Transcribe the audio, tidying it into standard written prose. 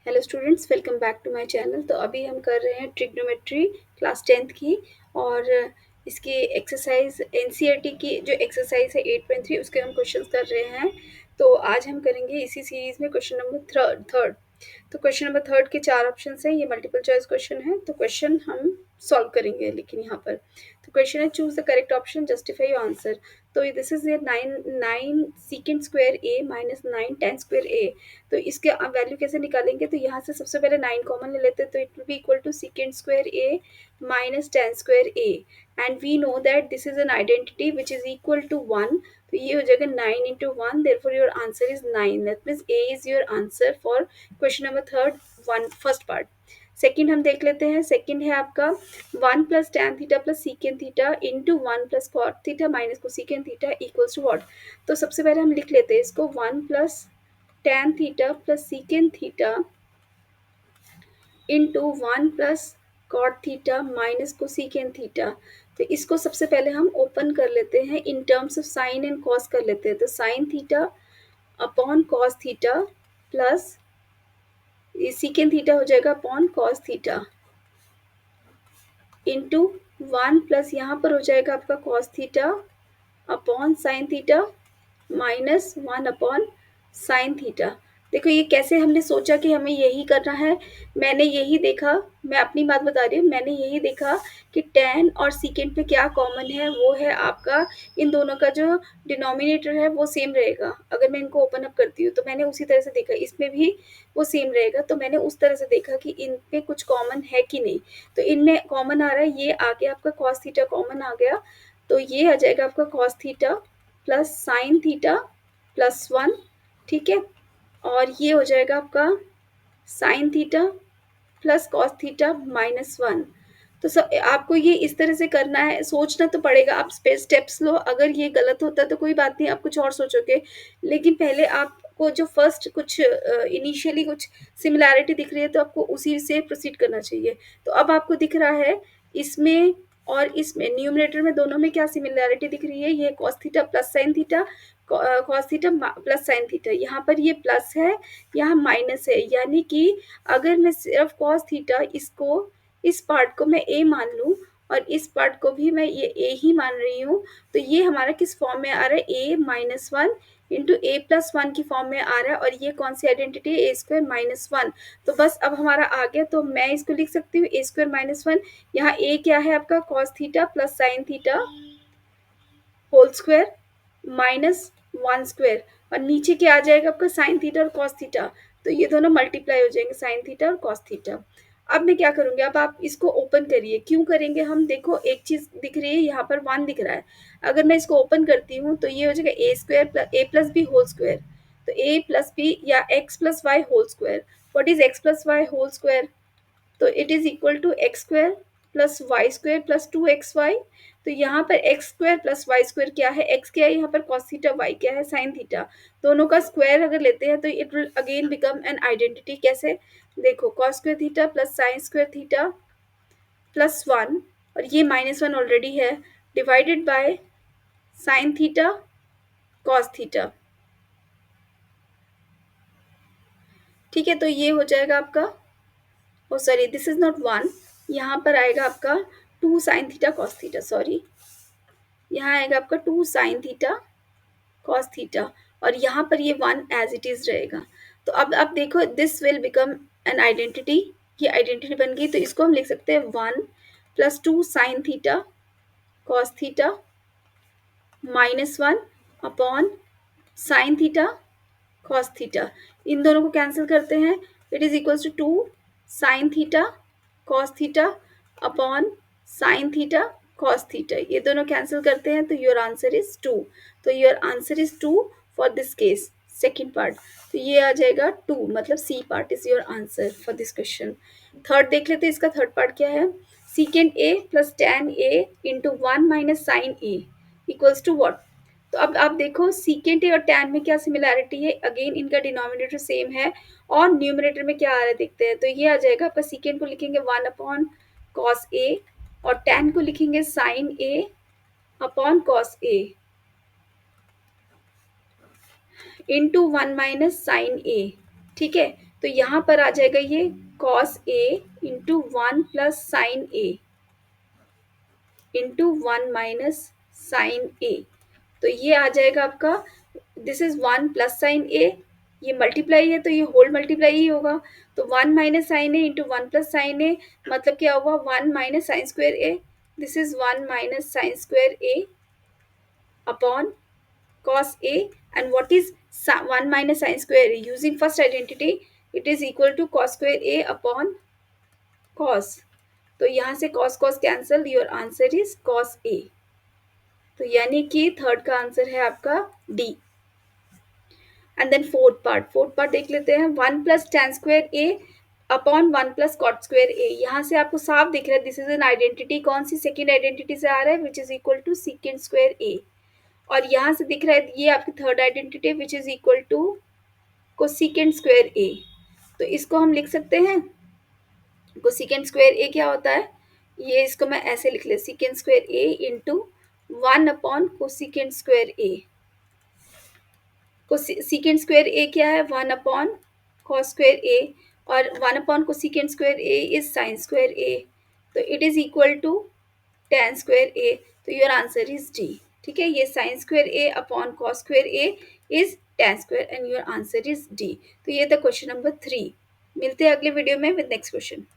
Hello students, welcome back to my channel. तो अभी हम कर रहे हैं ट्रिग्नोमेट्री क्लास 10th की, और इसकी एक्सरसाइज एनसीईआरटी की जो एक्सरसाइज है 8.3 उसके हम क्वेश्चंस कर रहे हैं। तो आज हम करेंगे इसी सीरीज में क्वेश्चन नंबर थर्ड। तो क्वेश्चन नंबर थर्ड के 4 ऑप्शन हैं, ये मल्टीपल चॉइस क्वेश्चन है। तो क्वेश्चन हम सॉल्व करेंगे, लेकिन यहाँ पर तो क्वेश्चन है choose the correct option, justify your answer. तो दिस इज ये 9 सीकेंड square A minus 9 ten square ए। तो इसके वैल्यू कैसे निकालेंगे? तो यहाँ से सबसे पहले 9 कॉमन ले लेते हैं, तो it will be equal to secant square A minus tan square A, and we know that this is an identity which is equal to 1। तो ये हो जाएगा 9 into 1, therefore your answer is 9। That means A is your answer for question number third, first part. Second हम देख लेते हैं। Second है आपका 1 plus tan theta plus secant theta into 1 plus cot theta minus cosecant theta equals to what? तो सबसे पहले हम लिख लेते हैं इसको 1 plus tan theta plus secant theta into 1 plus cot theta minus cosecant theta. तो इसको सबसे पहले हम ओपन कर लेते हैं, in terms of sine and cos कर लेते हैं। तो sine theta upon cos theta plus secant theta हो जाएगा upon cos theta into 1 plus यहाँ पर हो जाएगा आपका cos theta upon sine theta minus 1 upon sine theta. देखो ये कैसे हमने सोचा कि हमें यही करना है। मैंने यही देखा, मैं अपनी बात बता रही हूँ, मैंने यही देखा कि tan और सीकेंड पे क्या कॉमन है, वो है आपका इन दोनों का जो डिनोमिनेटर है वो सेम रहेगा। अगर मैं इनको ओपन अप करती हूँ तो मैंने उसी तरह से देखा, इसमें भी वो सेम रहेगा। तो मैंने उस तरह से देखा कि इन पे कुछ कॉमन है कि नहीं। तो इनमें कॉमन आ रहा है, ये आ गया आपका कॉस थीटा कॉमन आ गया, तो ये आ जाएगा आपका cos theta plus sine theta plus 1, ठीक है। और ये हो जाएगा आपका sine theta plus cos theta minus 1। तो सब आपको ये इस तरह से करना है, सोचना तो पड़ेगा। आप स्टेप्स लो, अगर ये गलत होता है तो कोई बात नहीं, आप कुछ और सोचोगे, लेकिन पहले आपको जो फर्स्ट कुछ इनिशियली कुछ सिमिलैरिटी दिख रही है तो आपको उसी से प्रोसीड करना चाहिए। तो अब आपको दिख रहा है इसमें और इसमें, न्यूमरेटर में दोनों में क्या सिमिलैरिटी दिख रही है? ये cos theta plus sine theta, cos theta plus sine theta. यहाँ पर ये प्लस है, यहाँ माइनस है, यानी कि अगर मैं सिर्फ कॉस थीटा इसको, इस पार्ट को मैं ए मान लूँ और इस पार्ट को भी मैं ये ए ही मान रही हूँ, तो ये हमारा किस फॉर्म में आ रहा है? ए माइनस 1 इंटू ए प्लस 1 की फॉर्म में आ रहा है। और ये कौन सी आइडेंटिटी है? ए स्क्वायर माइनस 1। तो बस अब हमारा आ गया, तो मैं इसको लिख सकती हूँ ए स्क्वायर माइनस 1। यहाँ ए क्या है आपका? Cos theta plus sine theta whole square minus 1 square, और नीचे क्या आ जाएगा आपका? साइन थीटा और कॉस थीटा। तो ये दोनों मल्टीप्लाई हो जाएंगे, साइन थीटा और कॉस थीटा। अब मैं क्या करूँगी? अब आप इसको ओपन करिए। क्यों करेंगे हम? देखो एक चीज़ दिख रही है, यहाँ पर 1 दिख रहा है। अगर मैं इसको ओपन करती हूँ तो ये हो जाएगा a square plus a plus b whole square. तो ए प्लस बी या x plus y whole square. What is x plus y whole square? तो it is equal to x square plus y square plus 2xy। तो यहाँ पर x square plus y square क्या है? X क्या है यहाँ पर? कॉस थीटा, वाई क्या है? Sine theta. दोनों का स्क्वायर अगर लेते हैं तो it will again become an identity. कैसे? देखो cos square theta plus sine square theta plus 1, और ये माइनस 1 ऑलरेडी है, divided by sine theta cos theta. ठीक है, तो ये हो जाएगा आपका, ओ सॉरी दिस इज नॉट 1, यहाँ पर आएगा आपका 2 sine theta cos theta, sorry यहाँ आएगा आपका 2 साइन थीटा कॉस थीटा, और यहाँ पर ये 1 एज इट इज रहेगा। तो अब देखो this will become an identity, ये आइडेंटिटी बन गई। तो इसको हम लिख सकते हैं 1 plus 2 sine theta cos theta minus 1 upon sine theta cos theta. इन दोनों को कैंसिल करते हैं, it is equals to 2 sine theta cos theta upon sine theta cos theta. ये दोनों कैंसिल करते हैं तो योर आंसर इज 2। तो your answer is 2 for this case, second part. तो ये आ जाएगा 2, मतलब C part is your answer for this question. Third देख लेते हैं, इसका थर्ड पार्ट क्या है? Secant A plus tan A into 1 minus sine A equals to what? तो अब आप देखो सीकेंट ए और टैन में क्या सिमिलैरिटी है? अगेन इनका डिनोमिनेटर सेम है, और न्यूमरेटर में क्या आ रहा है देखते हैं। तो ये आ जाएगा आपका, सीकेंट को लिखेंगे 1 अपॉन कॉस ए और टैन को लिखेंगे sign A upon cos A into 1 minus sine ए। ठीक है, तो यहाँ पर आ जाएगा ये cos A into 1 plus sine A into 1 minus sine A। तो ये आ जाएगा आपका, this is 1 plus sine A, ये मल्टीप्लाई है तो ये होल मल्टीप्लाई ही होगा। तो 1 minus sine A into 1 plus sine A मतलब क्या हुआ, 1 minus sine square A। This is 1 minus sine square A upon cos A, and what is 1 minus sin square A? Using first identity, it is equal to cos square A upon cos. तो यहाँ से cos cos cancel, your answer is cos A। तो यानी कि third का answer है आपका D। And then fourth part देख लेते हैं। 1 plus tan square A upon 1 plus cot square A। यहाँ से आपको साफ दिख रहा है दिस इज एन आइडेंटिटी, कौन सी सेकेंड आइडेंटिटी से आ रहा है, which is equal to secant square A। और यहाँ से दिख रहा है ये आपकी third identity which is equal to cosecant square A। तो इसको हम लिख सकते हैं, कोसेकेंड स्क्वायर A क्या होता है, ये इसको मैं ऐसे लिख ले, second square A into 1 upon cosecant square A। Second square A क्या है, 1 अपॉन कॉस स्क्वायर A, और 1 upon cosecant square A is sine square A। तो it is equal to tan square A। तो योर आंसर इज D। ठीक है, ये sine square A upon cos square A is tan square, and your answer is D। तो ये था question number 3। मिलते हैं अगले वीडियो में विद नेक्स्ट क्वेश्चन।